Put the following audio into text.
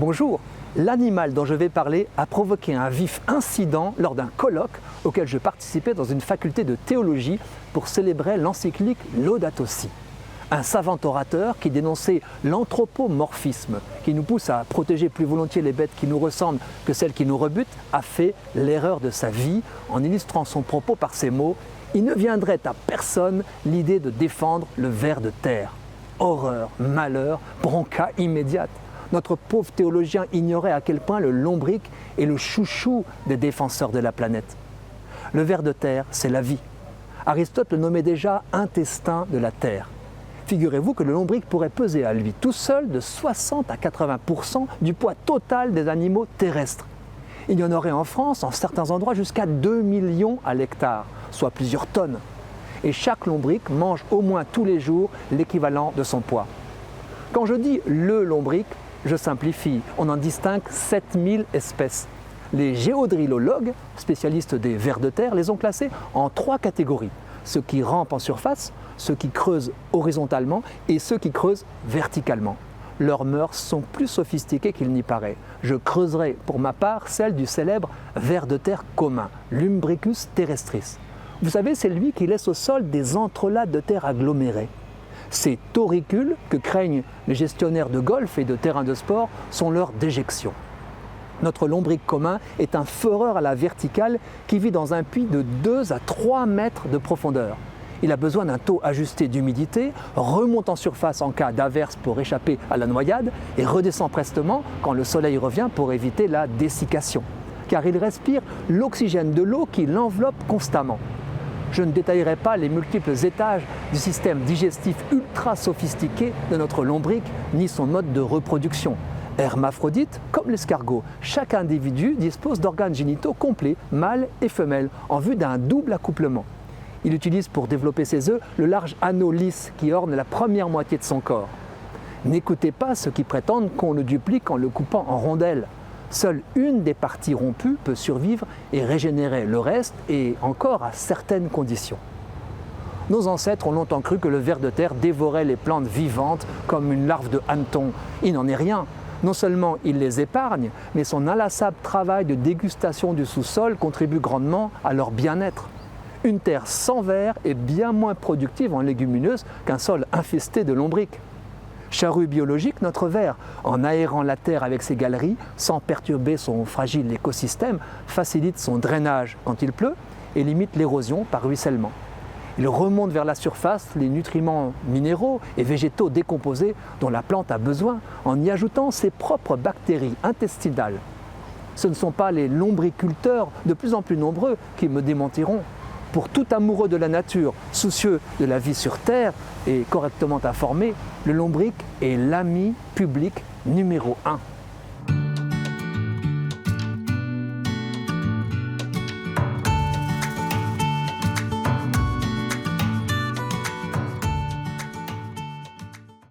Bonjour, l'animal dont je vais parler a provoqué un vif incident lors d'un colloque auquel je participais dans une faculté de théologie pour célébrer l'encyclique Laudato Si. Un savant orateur qui dénonçait l'anthropomorphisme, qui nous pousse à protéger plus volontiers les bêtes qui nous ressemblent que celles qui nous rebutent, a fait l'erreur de sa vie en illustrant son propos par ces mots « Il ne viendrait à personne l'idée de défendre le ver de terre ». Horreur, malheur, bronca immédiate. Notre pauvre théologien ignorait à quel point le lombric est le chouchou des défenseurs de la planète. Le ver de terre, c'est la vie. Aristote le nommait déjà intestin de la terre. Figurez-vous que le lombric pourrait peser à lui tout seul de 60 à 80% du poids total des animaux terrestres. Il y en aurait en France, en certains endroits, jusqu'à 2 millions à l'hectare, soit plusieurs tonnes. Et chaque lombric mange au moins tous les jours l'équivalent de son poids. Quand je dis le lombric, je simplifie, on en distingue 7000 espèces. Les géodrillologues, spécialistes des vers de terre, les ont classés en 3 catégories. Ceux qui rampent en surface, ceux qui creusent horizontalement et ceux qui creusent verticalement. Leurs mœurs sont plus sophistiquées qu'il n'y paraît. Je creuserai pour ma part celle du célèbre ver de terre commun, Lumbricus terrestris. Vous savez, c'est lui qui laisse au sol des entrelacs de terre agglomérés. Ces tauricules que craignent les gestionnaires de golf et de terrains de sport sont leur déjection. Notre lombric commun est un foreur à la verticale qui vit dans un puits de 2 à 3 mètres de profondeur. Il a besoin d'un taux ajusté d'humidité, remonte en surface en cas d'averse pour échapper à la noyade et redescend prestement quand le soleil revient pour éviter la dessiccation. Car il respire l'oxygène de l'eau qui l'enveloppe constamment. Je ne détaillerai pas les multiples étages du système digestif ultra sophistiqué de notre lombric, ni son mode de reproduction. Hermaphrodite, comme l'escargot, chaque individu dispose d'organes génitaux complets, mâles et femelles, en vue d'un double accouplement. Il utilise pour développer ses œufs le large anneau lisse qui orne la première moitié de son corps. N'écoutez pas ceux qui prétendent qu'on le duplique en le coupant en rondelles. Seule une des parties rompues peut survivre et régénérer le reste, et encore à certaines conditions. Nos ancêtres ont longtemps cru que le ver de terre dévorait les plantes vivantes comme une larve de hanneton. Il n'en est rien. Non seulement il les épargne, mais son inlassable travail de dégustation du sous-sol contribue grandement à leur bien-être. Une terre sans ver est bien moins productive en légumineuses qu'un sol infesté de lombrics. Charrue biologique, notre ver, en aérant la terre avec ses galeries, sans perturber son fragile écosystème, facilite son drainage quand il pleut et limite l'érosion par ruissellement. Il remonte vers la surface les nutriments minéraux et végétaux décomposés dont la plante a besoin en y ajoutant ses propres bactéries intestinales. Ce ne sont pas les lombriculteurs de plus en plus nombreux qui me démentiront. Pour tout amoureux de la nature, soucieux de la vie sur Terre et correctement informé, le lombric est l'ami public numéro 1.